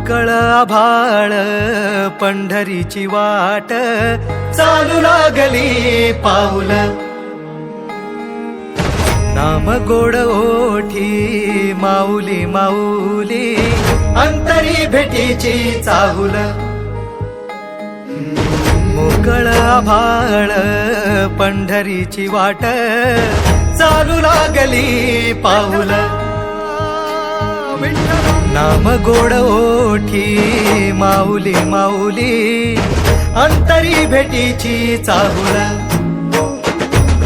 मोकळ आभाळ पंढरीची वाट चालू लागली पाऊल नाम गोड ओठी माऊली माऊली अंतरी भेटीची चाहुल मोकळ आभाळ पंढरीची वाट चालू लागली पाऊल नाम गोड ओठी माऊली माऊली अंतरी भेटीची चाहुल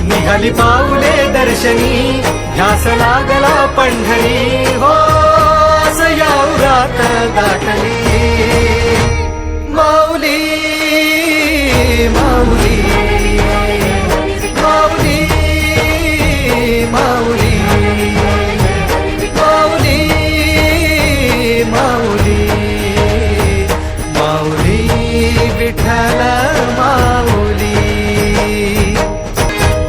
निघाली पाऊले दर्शनी ध्यास लागला पंढरी हो सयाउरात दाटली माऊली माऊली माऊली माऊली माऊली माऊली माऊली विठ्ठल माऊली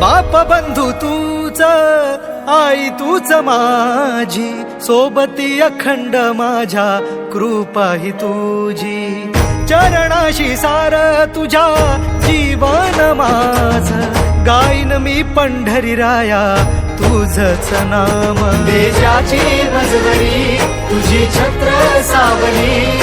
बाप बंधू तूच आई तूच माझी सोबती अखंड माझ्या कृपा ही तुझी चरणाशी सार तुझ्या जीवन माझ गाईन मी पंढरी राया तुझच नाम देशाची मजवरी तुझी छत्र सावली